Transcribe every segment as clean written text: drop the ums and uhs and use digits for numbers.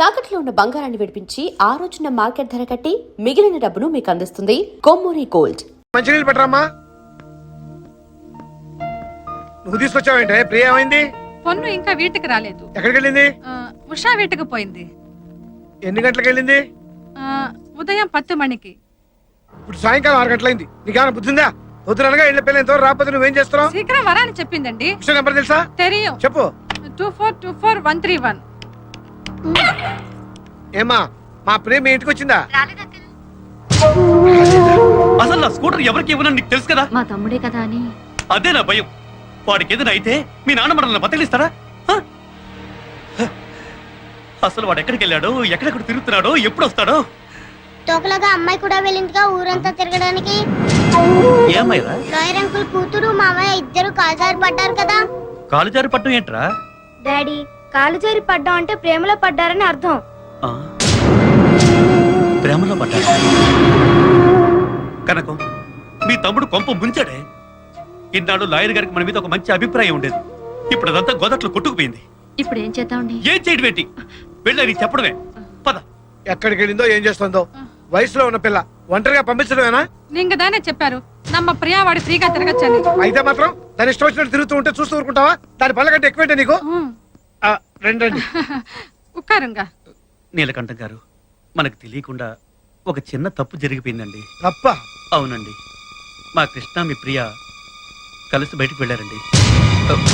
తాకట్లో ఉన్న బంగారాన్ని విడిపించి ఆ రోజున మార్కెట్ ధర కట్టి మిగిలిన డబ్బును మీకు అందిస్తుంది కొమ్మూరి గోల్డ్. మంచినీళ్ళు పెట్టరామ్మా. నువ్వు తీసుకొచ్చావేంటే? ప్రియ ఏమైంది? పొన్ను ఇంకా వీటికి రాలేదు. ఎక్కడికి వెళ్ళింది? ఉషా వీటికి పోయింది. ఎన్ని గంటలకు వెళ్ళింది? ఉదయం 10 మణికి. ఇప్పుడు సాయంకాలం 6 గంటలైంది. నీకేమైనా బుద్ధిందా? వద్దునగా ఇళ్ళ పిల్లలు ఎంతవరకు రాకపోతే నువ్వేం చేస్తున్నావు? శీఘ్రం వరాని చెప్పిందండి. ఉషా నెంబర్ తెలుసా? తెలియం. చెప్పు. 2424-131. ఏమా మా ప్రియ మీ ఇంటికి వచ్చిందా? అసలు నా స్కూటర్ ఎవరికి ఇవ్వనని నీకు తెలుసు కదా. మా తమ్ముడే కదా అని. అదే నా భయం. వాడికి ఏదైనా అయితే మీ నాన్న మనల్ని బతలిస్తారా? అసలు వాడు ఎక్కడికి వెళ్ళాడో, ఎక్కడెక్కడ తిరుగుతున్నాడో, ఎప్పుడు వస్తాడో? తోకలాగా అమ్మాయి కూడా వెళ్ళిందిగా ఊరంతా తిరగడానికి. ఏమైనా లాయర్ అంకుల్ కూతురు మామయ్య ఇద్దరు కాలుజారి పడ్డారు కదా. కాలుజారి పట్టం ఏంట్రా? డాడీ, కాలుజారి పడ్డం అంటే ప్రేమలో పడ్డారని అర్థం. ప్రేమలో పడ్డా కనకం, మీ తమ్ముడు కొంప ముంచాడే. ఇన్నాడు లాయర్ గారికి మన మీద ఒక మంచి అభిప్రాయం ఉండేది. ఇప్పుడు అదంతా గోదట్లో కొట్టుకుపోయింది. ఇప్పుడు ఏం చేద్దామండి? ఏం చేయడం ఏంటి? వెళ్ళని చెప్పడమే. పద. ఎక్కడికి వెళ్ళిందో ఏం చేస్తుందో. వయసులో ఉన్న పిల్ల ఒంటరిగా పంపించడమేనా? నీకు దానే చెప్పారు నమ్మ ప్రియా వాడి ఫ్రీగా తిరగచ్చని. అయితే మాత్రం దాని ఇష్టం వచ్చినట్టు తిరుగుతూ ఉంటే చూస్తూ ఊరుకుంటావా? దాని పళ్ళ కంటే ఎక్కువేంటే నీకు? రండి. ఉక్కారంగా. నీలకంఠం గారు, మనకు తెలియకుండా ఒక చిన్న తప్పు జరిగిపోయిందండి. తప్ప? అవునండి. మా కృష్ణ మీ ప్రియ కలిసి బయటకు వెళ్ళారండి.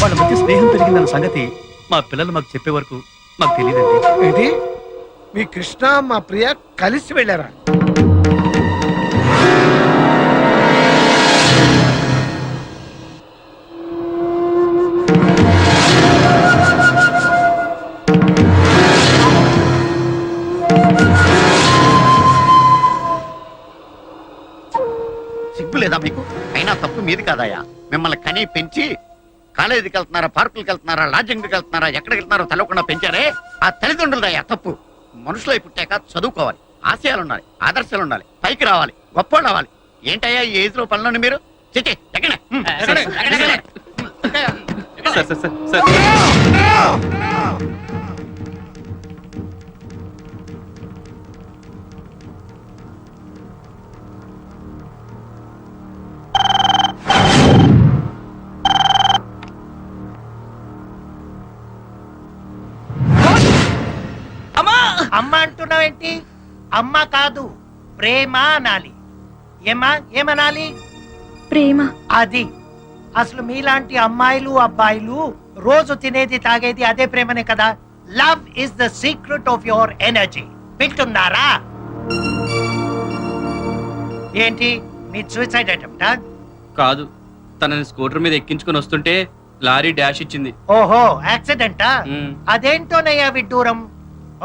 వాళ్ళ మధ్య స్నేహం పెరిగిందన్న సంగతి మా పిల్లలు మాకు చెప్పే వరకు మాకు తెలియదండి. ఏంటి? మీ కృష్ణ మా ప్రియ కలిసి వెళ్ళారా? సిగ్గు లేదా మీకు? అయినా తప్పు మీది కాదాయా? మిమ్మల్ని కని పెంచి కాలేజీకి వెళ్తున్నారా, పార్కులకు వెళ్తున్నారా, లాడ్జింగ్కి వెళ్తున్నారా, ఎక్కడికి వెళ్తున్నారో తెలవకుండా పెంచారే ఆ తల్లిదండ్రులదయ్యా తప్పు. మనుషులై పుట్టాక చదువుకోవాలి, ఆశయాలు ఉండాలి, ఆదర్శాలు ఉండాలి, పైకి రావాలి, గొప్ప రావాలి. ఏంటయ్యా ఈ ఏజ్ లో పనులను మీరు? చిచి ఎక్కడే అమ్మ అంటున్నావేంటి? అమ్మ కాదు, ప్రేమ అనాలి. ఏమనాలి? ప్రేమ. అది అసలు మీలాంటి అమ్మాయిలు అబ్బాయిలు రోజు తినేది తాగేది అదే ప్రేమనే కదా. Love is the secret of your energy. వింటున్నారా? ఏంటి మీ సూసైడ్ అటెంప్టా? కాదు, తనని స్కూటర్ మీద ఎక్కించుకుని వస్తుంటే లారీ డాష్ ఇచ్చింది. ఓహో, యాక్సిడెంటా? అదేంటోనయ్యా విడ్డూరం.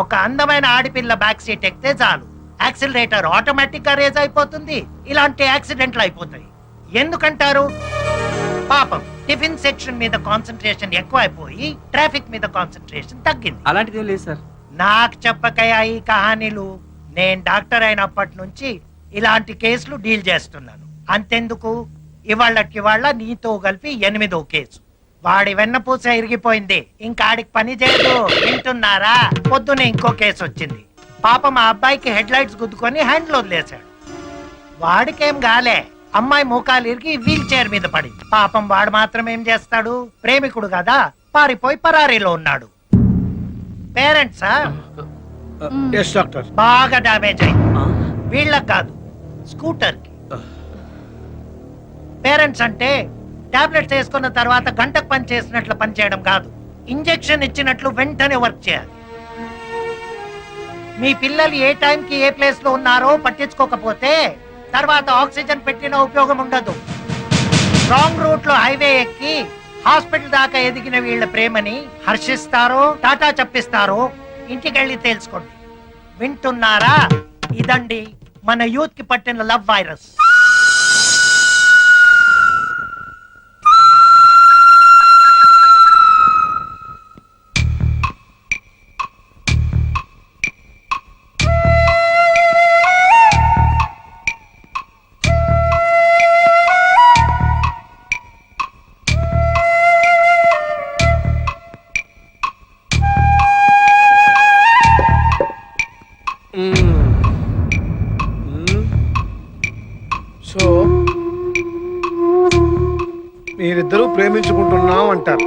ఒక అందమైన ఆడపిల్ల బ్యాక్ సీట్ ఎక్కితే చాలు యాక్సిలరేటర్ ఆటోమేటిక్ గా రేజ్ అయిపోతుంది. ఇలాంటి యాక్సిడెంట్లు అయిపోతాయి. ఎందుకంటారు? పాపం టిఫిన్ సెక్షన్ మీద కాన్సన్ట్రేషన్ ఎక్కువ అయిపోయి ట్రాఫిక్ మీద కాన్సన్ట్రేషన్ తగ్గింది. అలాంటిది లేదు సార్. నాకు చెప్పకయా ఈ కహానీలు. నేను డాక్టర్ అయినప్పటి నుంచి ఇలాంటి కేసులు డీల్ చేస్తున్నాను. అంతెందుకు, ఇవాళ్ళ నీతో కలిపి 8వ కేసు. వాడి వెన్నపూస ఇరిగిపోయింది, ఇంకాడికి పని చేయదు. వింటున్నారా? పొద్దునే ఇంకో కేసు వచ్చింది. పాపం మా అబ్బాయికి హెడ్ లైట్స్ గుద్దుకొని హ్యాండ్లో వదిలేశాడు. వాడికేం గాలే, అమ్మాయి మోకాలు ఇరిగి వీల్ చైర్ మీద పడింది. పాపం వాడు మాత్రం ఏం చేస్తాడు? ప్రేమికుడు కదా, పారిపోయి పరారీలో ఉన్నాడు. పేరెంట్సా బాగా డామేజ్ అయింది. వీళ్ళకి కాదు, స్కూటర్ కి. పేరెంట్స్ అంటే టాబ్లెట్స్ వేసుకున్న తర్వాత గంటకు పని చేసినట్లు పని చేయడం కాదు, ఇంజెక్షన్ ఇచ్చినట్లు వెంటనే వర్క్ చేయాలి. మీ పిల్లలు ఏ టైంకి ఏ ప్లేస్ లో ఉన్నారో పట్టించుకోకపోతే తర్వాత ఆక్సిజన్ పెట్టిన ఉపయోగం ఉండదు. రాంగ్ రూట్ లో హైవే ఎక్కి హాస్పిటల్ దాకా ఎదిగిన వీళ్ళ ప్రేమని హర్షిస్తారో టాటా చెప్పిస్తారో ఇంటికెళ్ళి తెలుసుకోండి. వింటున్నారా? ఇదండి మన యూత్ కి పట్టిన లవ్ వైరస్. మీరిద్దరూ ప్రేమించుకుంటున్నాం అంటారు.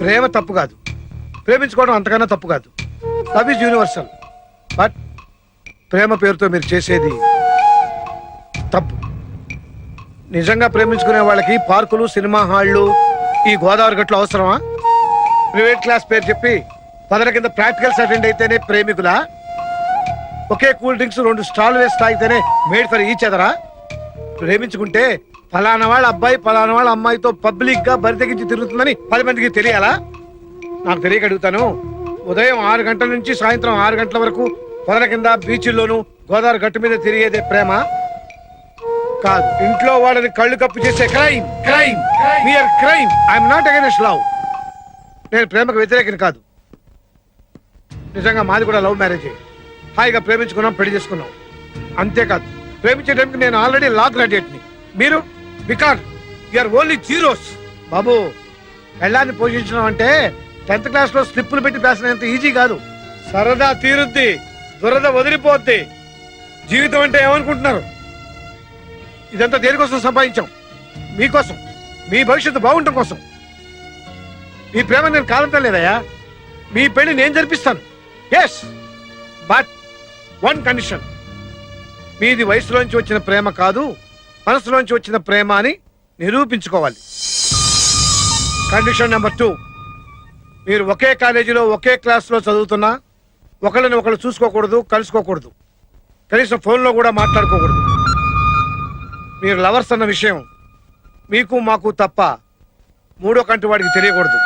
ప్రేమ తప్పు కాదు, ప్రేమించుకోవడం అంతకన్నా తప్పు కాదు. Love is universal. బట్ ప్రేమ పేరుతో మీరు చేసేది తప్పు. నిజంగా ప్రేమించుకునే వాళ్ళకి పార్కులు, సినిమా హాళ్ళు, ఈ గోదావరి గట్లు అవసరమా? ప్రైవేట్ క్లాస్ పేరు చెప్పి 10 కింద ప్రాక్టికల్స్ అటెండ్ అయితేనే ప్రేమికులా? ఒకే కూల్ డ్రింక్స్ 2 స్టాల్ వేసి తాగితేనే మేడ్ ఫర్ ఈచ్ అదరా? ప్రేమించుకుంటే ఫలానా వాళ్ళ అబ్బాయి ఫలానా వాళ్ళ అమ్మాయితో పబ్లిక్ గా బరి తెగించి తిరుగుతుందని 10 మందికి తెలియాలా? నాకు తెలియక అడుగుతాను. ఉదయం 6 గంటల నుంచి సాయంత్రం 6 గంటల వరకు 10 కింద బీచ్ల్లోనూ గోదావరి గట్టు మీద తిరిగేదే ప్రేమ కాదు. ఇంట్లో వాళ్ళని కళ్ళు కప్పు చేసే crime. Crime mere crime. I'm not against love. నేను ప్రేమకు వ్యతిరేకం కాదు. నిజంగా మాది కూడా లవ్ మ్యారేజే. హాయిగా ప్రేమించుకున్నాం, పెళ్లి చేసుకున్నాం. అంతేకాదు, ప్రేమించే టైంకి నేను ఆల్రెడీ లా గ్రాడ్యుయేట్ని. మీరు బికాజ్ యూఆర్ ఓన్లీ జీరోస్. బాబు, పెళ్ళాన్ని పోషించడం అంటే 10th క్లాస్లో స్లిప్పులు పెట్టి పేసినంత ఈజీ కాదు. సరదా తీరుద్ది, దురద వదిలిపోద్ది. జీవితం అంటే ఏమనుకుంటున్నారు? ఇదంతా దేనికోసం సంపాదించాం? మీకోసం, మీ భవిష్యత్తు బాగుండటం కోసం. మీ ప్రేమ నేను కాదంటం లేదయ్యా. మీ పెళ్లి నేను జరిపిస్తాను. Yes, but 1 condition. మీది వయసులోంచి వచ్చిన ప్రేమ కాదు, మనసులోంచి వచ్చిన ప్రేమ అని నిరూపించుకోవాలి. కండిషన్ నెంబర్ 2, మీరు ఒకే కాలేజీలో ఒకే క్లాస్లో చదువుతున్నా ఒకళ్ళని ఒకళ్ళు చూసుకోకూడదు, కలుసుకోకూడదు, కనీసం ఫోన్లో కూడా మాట్లాడుకోకూడదు. మీరు లవర్స్ అన్న విషయం మీకు మాకు తప్ప 3వ కంటి వాడికి తెలియకూడదు.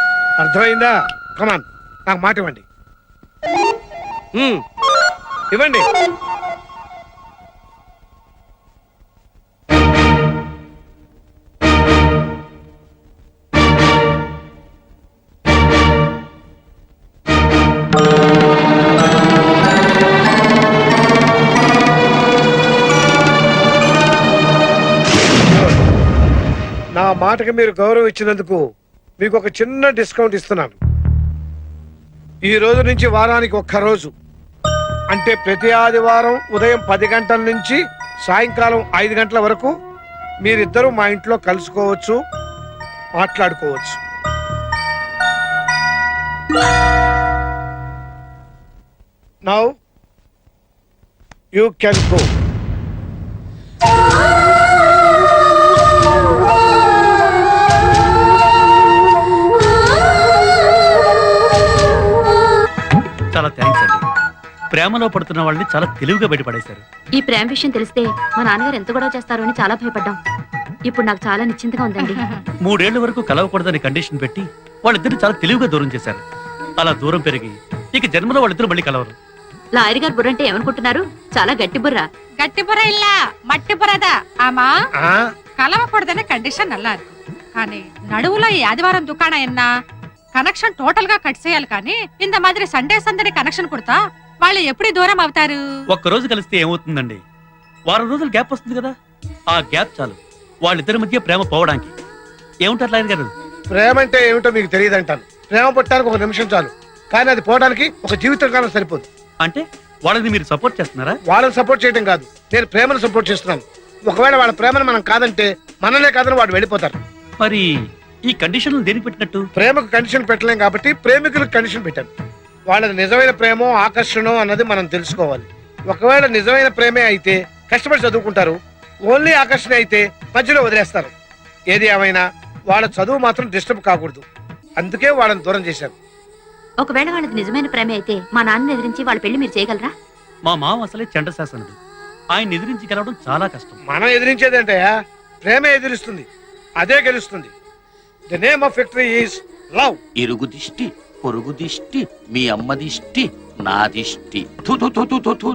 అర్థమైందా? కమాన్, నాకు మాట ఇవ్వండి. ఇవ్వండి. నా మాటకి మీరు గౌరవం ఇచ్చినందుకు మీకు ఒక చిన్న డిస్కౌంట్ ఇస్తున్నాను. ఈ రోజు నుంచి వారానికి 1 రోజు, అంటే ప్రతి ఆదివారం ఉదయం 10 గంటల నుంచి సాయంకాలం 5 గంటల వరకు మీరిద్దరూ మా ఇంట్లో కలుసుకోవచ్చు, మాట్లాడుకోవచ్చు. Now you can go. చాలా థ్యాంక్స్ అండి. ప్రేమలో పడుతున్న వాళ్ళని చాలా తెలివిగా బయటపడేశారు. ఈ ప్రేమ విషయం తెలిస్తే మా నాన్నగారు ఎంత గొడవ చేస్తారో అని చాలా భయపడ్డాం. ఇప్పుడు నాకు చాలా నిశ్చింతగా ఉందండి. 3 ఏళ్ల వరకు కలవకూడదని కండిషన్ పెట్టి వాళ్ళిద్దరు చాలా తెలివిగా దూరం చేశారు. అలా దూరం పెరిగి ఇక జన్మలో వాళ్ళిద్దరు మళ్ళీ కలవరు. లాయర్ గారు బుర్ర అంటే ఏమనుకుంటున్నారు? చాలా గట్టి బుర్ర. గట్టి బుర్ర இல்ல మట్టి బుర్రదా ఆమా. కలవకూడదనే కండిషన్ నల్లా ఇருக்கு. కానీ నడువులో ఈ ఆదివారం దుకాణం என்ன కనెక్షన్ టోటల్ గా కట్ చేయాలి. కానీ ఇంత మాదిరి సండే సందడి కనెక్షన్ కుడతా వాళ్ళు ఎప్పుడు దూరం అవుతారు? 1 రోజు కలిస్తే ఏమవుతుందండి? 1 వారం రోజులు గ్యాప్ వస్తుంది కదా, ఆ గ్యాప్ చాలు వాళ్ళిద్దరి మధ్య ప్రేమ పోవడానికి. ఏముంటారు లాయర్ గారు? ప్రేమ అంటే ఏమిటో మీకు తెలియదంటాను. ప్రేమ పుట్టడానికి 1 నిమిషం చాలు, కానీ అది పోవడానికి ఒక జీవితకాలం సరిపోదు. అంటే వాళ్ళని మీరు సపోర్ట్ చేస్తున్నారా? వాళ్ళని సపోర్ట్ చేయడం కాదు, నేను ప్రేమను సపోర్ట్ చేస్తున్నాను. ఒకవేళ వాళ్ళ ప్రేమను మనం కాదంటే మనలే కాదని వాడు వెళ్ళిపోతారు. మరి ఈ కండిషన్లు దేనికి పెట్టినట్టు? ప్రేమకు కండిషన్ పెట్టలేం కాబట్టి ప్రేమికులకు కండిషన్ పెట్టాను. వాళ్ళది నిజమైన ప్రేమో ఆకర్షణో అన్నది మనం తెలుసుకోవాలి. ఒకవేళ నిజమైన ప్రేమే అయితే కష్టపడి చదువుకుంటారు, ఓన్లీ ఆకర్షణ అయితే మధ్యలో వదిలేస్తారు. ఏది ఏమైనా వాళ్ళ చదువు మాత్రం డిస్టర్బ్ కాకూడదు, అందుకే వాళ్ళని దూరం చేశారు. ఒకవేళ వాళ్ళది నిజమైన ప్రేమ అయితే మా నాన్న ఎదిరించి వాళ్ళ పెళ్లి మీరు చేయగలరా? మా మామ అసలే చండశాసనుడు, ఆయన ఎదిరించి గెలవడం చాలా కష్టం. మనం ఎదిరించేదంటే ప్రేమే ఎదిరిస్తుంది, అదే గెలుస్తుంది. The name of victory is love. ఇరుగు దిష్టి, పొరుగు దిష్టి, మీ అమ్మ దిష్టి, నా దిష్టి. థు థు థు థు థు థు.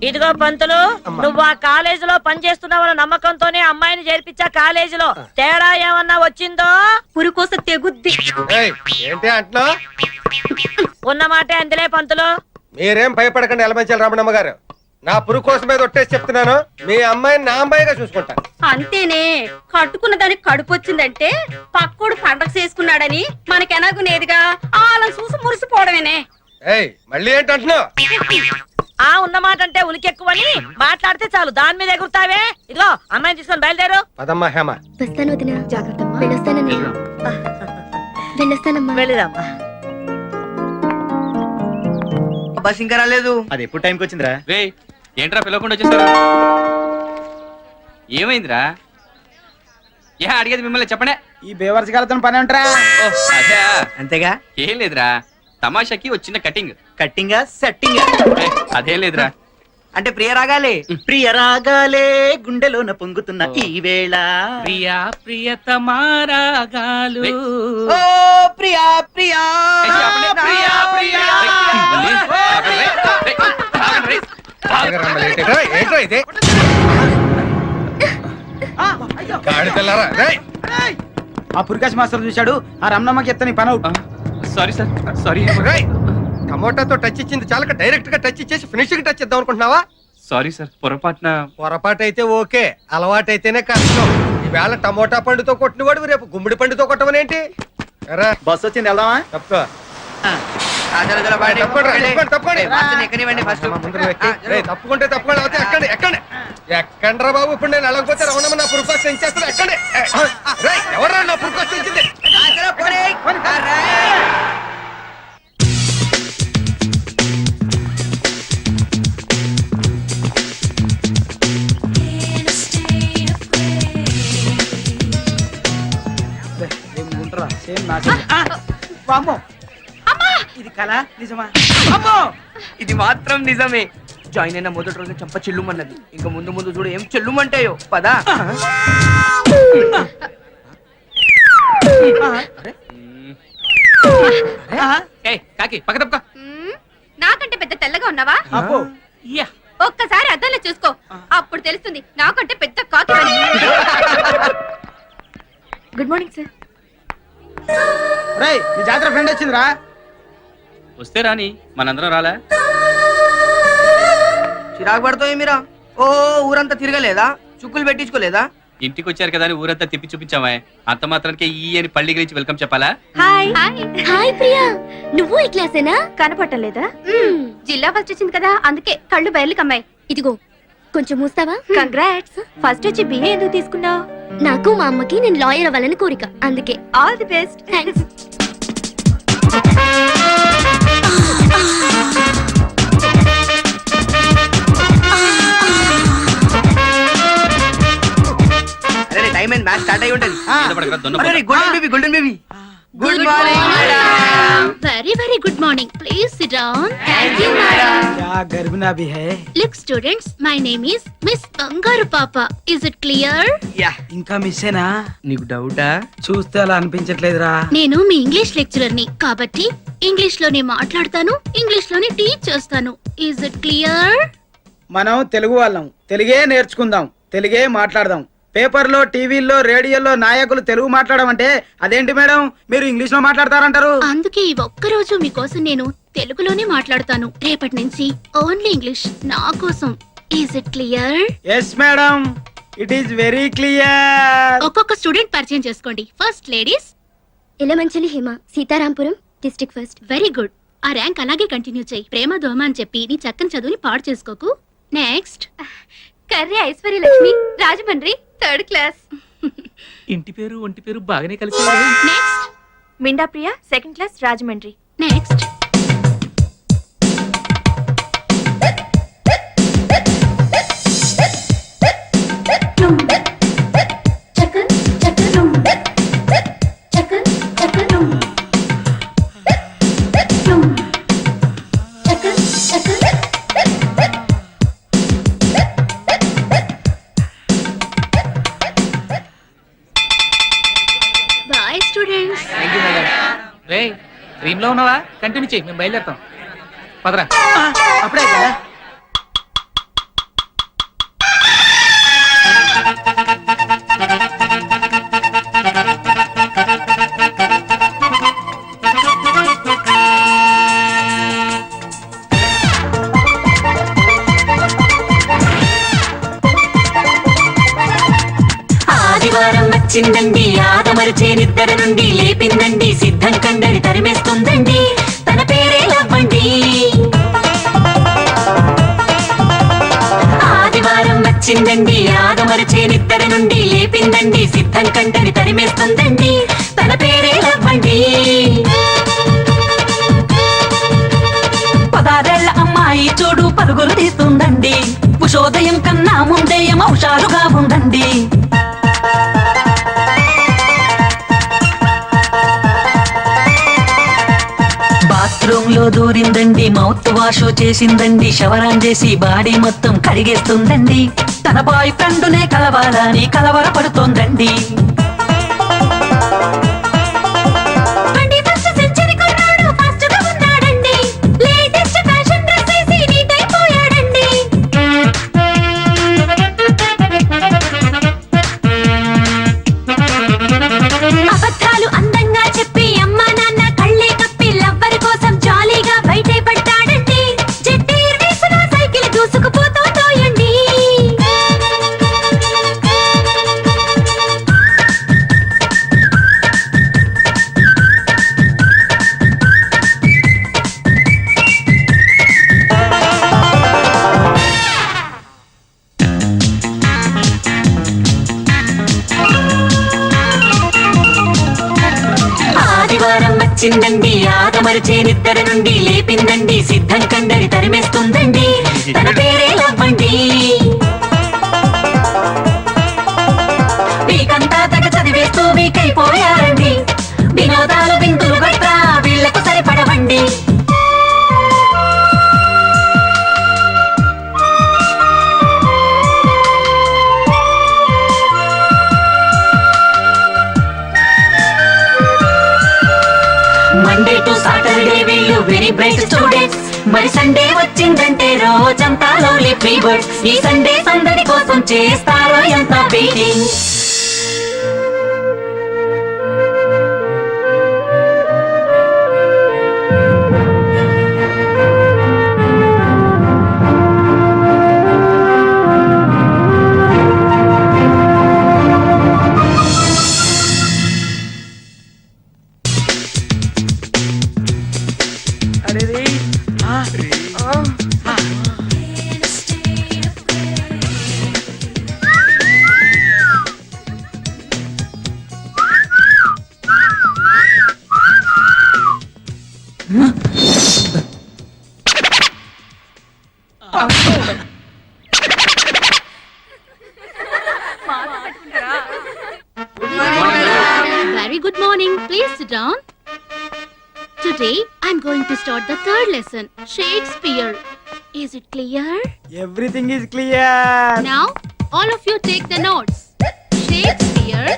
ఇదిగో పంతులు, నువ్వు ఆ కాలేజీలో పనిచేస్తున్నావన్న నమ్మకంతోనే అమ్మాయిని చేర్పించా. కాలేజీలో తేడా ఏమన్నా వచ్చిందో పురుకోస తెగుద్ది. ఏంటి అంటున్నా? ఉన్నమాటే అందులే పంతులు. మీరేం భయపడకండి ఎలమంచాల రమణమ్మ గారు. నా పురుగు కోసం మీద ఒట్టేసి చెప్తున్నాను, మీ అమ్మాయిని నా అమ్మాయిగా చూసుకుంటా. అంతేనే, కట్టుకున్న దానికి కడుపు వచ్చిందంటే పక్కోడు పండగ చేసుకున్నాడని మనకెనాగునేదిగా వాళ్ళని చూసి మురిసిపోవడమేనే. ఏయ్, మళ్ళీ ఏంటంటున్నావు? ఆ ఉన్న మాట అంటే ఉలికెక్కువని మాట్లాడితే చాలు దాని మీద ఎగురుతావే. ఇదిగో అమ్మాయిని తీసుకొని బయలుదేరు. పదమ్మా హేమ. వస్తాను వదిన. జాగ్రత్త. వెళ్ళొస్తానని. వెళ్ళొస్తానమ్మా. వెళ్ళిరామ్మా. బస్ ఇంకా రాలేదు. అది ఎప్పుడు టైంకి వచ్చిందిరా? రే ఏంట్రా పిలవకుండా వచ్చేసారు? ఏమైందిరా? ఏ అడిగేది మిమ్మల్ని చెప్పండి. ఈ బేవర్స్ గారితో పని ఉంటారా? అదే అంతేగా. ఏం లేదురా, తమాషాకి వచ్చిన కటింగ్. కట్టింగ్ సెట్టింగ్ అదేం లేదురా. అంటే ప్రియ రాగాలే. ప్రియ రాగాలే గుండెలోన పొంగుతున్న ఈ వేళ. ప్రియా ప్రియతమారాగాలు. ఓ ప్రియా ప్రియా ప్రియా ప్రియా. ఏంట్రా ఇది? గాడి తెల్లారా? రేయ్! ఆ పురికాశ్ మాస్టర్ చూశాడు. ఆ రమణమ్మకి ఎత్తని పని అవుట్. Sorry sir, sorry. రేయ్! టమోటాతో టచ్ ఇచ్చింది చాలక డైరెక్ట్ గా టచ్ ఇచ్చేసి ఫినిషింగ్ టచ్ ఇద్దాం అనుకుంటున్నావా? సారీ సార్, పొరపాటున. పొరపాటు అయితే ఓకే, అలవాటైతేనే కష్టం. ఈవేళ టమోటా పండుతో కొట్టిన వాడు రేపు గుమ్మడి పండుతో కొట్టమనేంటి? బస్ వచ్చింది, వెళ్దామా? తప్పుకో. తప్పుకుంటే తప్పుకోండి, అవుతే ఎక్కండి ఎక్కండి ఎక్కండ్రా బాబు. ఇప్పుడు నేను వెళ్ళకపోతే రమణమ్మ నా పురుకోసం తెంచేస్తాను. ఎక్కండి. ఎవరా నా పురుకోసం తెంచింది? ఇది కళ నిజమా? అమ్మో, ఇది మాత్రం నిజమే. జాయిన్ అయిన మొదటి రోజు చంప చెల్లుమన్నది. ఇంకా ముందు ముందు చూడు ఏం చెల్లుమంటాయో. పదా. కాకి పక్క తప్ప. నాకంటే పెద్ద తెల్లగా ఉన్నావా? ఒక్కసారి అద్దంలో చూసుకో, అప్పుడు తెలుస్తుంది నాకంటే పెద్ద కాకి. Good morning sir. మీ జాతర ఫ్రెండ్ వచ్చిందిరా. వస్తే రాని, మనందరం రాలే. చిరాకు పడతాయి మీరా? ఓ ఊరంతా తిరగలేదా? చుక్కులు పెట్టించుకోలేదా? ఇంటికి వచ్చారు కదా అని ఊరంతా తిప్పి చూపించామే. అంత మాత్రానికి ఈ అని పల్లి గురించి వెల్కమ్ చెప్పాలా? హాయ్ హాయ్ ప్రియా, నువ్వు ఈ క్లాసేనా? కనపట్టలేదా? జిల్లా ఫస్ట్ వచ్చింది కదా, అందుకే కళ్ళు బయలు కమ్మాయి. ఇదిగో కొంచెం మూస్తావా? కంగ్రాట్స్. ఫస్ట్ వచ్చి బిఏ ఎందుకు తీసుకున్నావు? నాకు మా అమ్మకి నేను లాయర్ అవ్వాలని కోరిక, అందుకే. All the best. థ్యాంక్స్. అరే టైం అయింది, మ్యాచ్ స్టార్ట్ అయి ఉంటది. Golden baby golden baby good morning. Very very good morning. Please SIT down. Thank you madam. क्या गर्भना भी है? Look students, my name is Miss Bangaru Papa. Is it clear? Yeah ఇంకా మిస్సేనా? నీకు డౌటా? చూస్తే అలా అనిపించట్లేదురా. నేను మీ ఇంగ్లీష్ లెక్చరర్ ని కాబట్టి ఇంగ్లీష్ లోనే మాట్లాడతాను, ఇంగ్లీష్ లోనే టీచ్ చేస్తాను. Is it clear? మనం తెలుగు వాళ్ళం, తెలుగే నేర్చుకుందాం, తెలుగే మాట్లాడదాం. పేపర్లో, టీవీల్లో, రేడియోలో నాయకులు తెలుగు మాట్లాడమంటే అదేంటి మేడం మీరు ఇంగ్లీష్ లో మాట్లాడతారంటారు? అందుకే ఈ ఒక్క రోజు మీకోసం నేను తెలుగులోనే మాట్లాడతాను. రేపటి నుంచి ఓన్లీ ఇంగ్లీష్ నా కోసం. Is it clear? Yes madam, it is very clear. ఒక్కొక్క స్టూడెంట్ పరిచయం చేసుకోండి. First ladies. Yelamanchili Hima, Seetharampuram, district first. Very good. ఆ ర్యాంక్ అలాగే కంటిన్యూ చేయి. ప్రేమ దోమ అని చెప్పి నీ చక్కని చదువుని పాడు చేసుకోకు. Next Karri Aishwaryalakshmi, Rajahmundry, third class. ఇంటి పేరు ఒంటి పేరు బాగానే కలిసి. Next Minda Priya, second class, Rajahmundry. Next boy students. రే డ్రీమ్ లో ఉన్నావా? కంటిన్యూ చేయి, మేము బయలుదేరుతాం. పదరా. అప్పుడే కదా. ఆదివారం వచ్చిందండి, ఆదమరిచేనిద్దరి నుండి లేపిందండి, సిద్ధం కండని తరిమేస్తుందండి, తన పేరే లవ్వండి. మరిచేనిద్దరి నుండి లేపిందండి సిద్ధం కంటని తరిమేస్తుందండి తన పేరే లవ్వండి 16 అమ్మాయి చూడు పరుగులు తీస్తుందండి ఉషోదయం కన్నా ముందే హుషారుగా ఉందండి బాత్రూమ్ లో దూరిందండి మౌత్ వాష్ చేసిందండి షవరాన్ చేసి బాడీ మొత్తం కడిగేస్తుందండి తన బాయ్ ఫ్రెండ్నే కలవాలని కలవరపడుతోందండి అబద్ధాలు అందంగా చెప్పి అమ్మా నాన్న కళ్ళే కప్పి లవ్వరి కోసం జాలీగా బయటే పడ్డాడండి జెట్టీర్ వేసిన సైకిల్ దూసుకుపోతోందోయండి ఆదివారం వచ్చిందండి ఆదమరిచేనిద్దరి నుండి లేపిందండి సిద్ధం కండరి తరిమేస్తుందండి తన పేరే లవ్వండి వీకంతా తగ చదివేస్తూ వీకైపోయారండి వినోదాలు బిందులు గట్రా వీళ్లకు సరిపడవండి మండే టు సాటర్డే వీళ్ళు వెరీ బ్రైట్ స్టూడెంట్స్ మరి సండే వచ్చిందంటే రోజంతా లవ్లీ ఫ్రీ బర్డ్స్ ఈ సండే సందడి కోసం చేస్తారో ఎంత waiting Very good morning. Please sit down. Today, I'm going to start the third lesson, Shakespeare. Is it clear? Everything is clear. Now, all of you take the notes. Shakespeare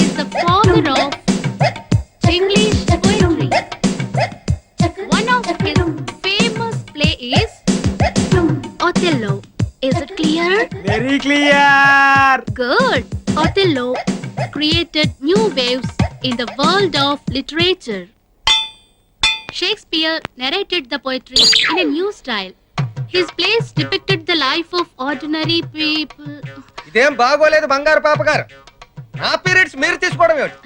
is the father of English poetry. One of his famous play is Othello. Is it clear? Very clear. Good. Othello created new waves in the world of literature. Shakespeare narrated the poetry in a new style. His plays depicted the life of ordinary people. ఇదేం బాగోలేదు బంగారు పాప గారు. నా periods మీరు తీసుకోవడం ఏమిటి?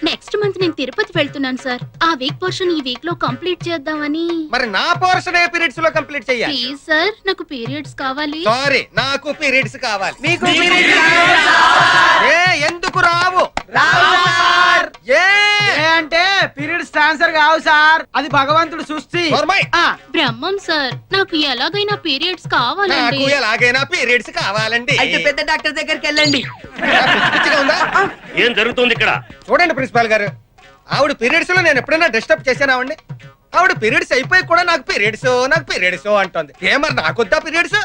Next month నేను తిరుపతి వెళ్తున్నాను సార్. ఆ వీక్ పోర్షన్ ఈ వీక్ లో కంప్లీట్ చేద్దామని. మరి నా పోర్షన్ ఏ పీరియడ్స్ లో కంప్లీట్ చెయ్యాలి? ప్లీజ్ సార్, నాకు పీరియడ్స్ కావాలి. సారీ, నాకు పీరియడ్స్ కావాలి. మీకు ఏ ఎందుకు రావు? ఏ అంటే పీరియడ్స్ ట్రాన్స్ఫర్ కావు సార్, అది భగవంతుడు సృష్టి. నోర్మై. బ్రహ్మం సార్, నాకు ఎలాగైనా పీరియడ్స్ కావాలండి. నాకు ఎలాగైనా పీరియడ్స్ కావాలండి. అయితే పెద్ద డాక్టర్ దగ్గరికి వెళ్ళండి. పిచ్చిగా ఉందా? ఏం జరుగుతుంది ఇక్కడ? చూడండి ప్రిన్సిపాల్ గారు, ఆవిడ పీరియడ్స్ లో నేను ఎప్పుడైనా డిస్టర్బ్ చేశానావండి? ఆవిడ పీరియడ్స్ అయిపోయి కూడా నాకు పీరియడ్స్ అంటుంది. ఏమరి నాకొద్దా పీరియడ్స్?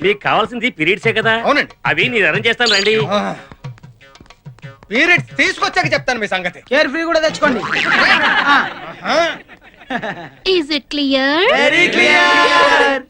మీకు కావాల్సింది పీరియడ్సే కదా. అవునండి. అవి నేను అరేంజ్ చేస్తాను రండి. పీరియడ్స్ తీసుకొచ్చాక చెప్తాను మీ సంగతి. కేర్ ఫ్రీ కూడా తెచ్చుకోండి. Is it clear? Very clear.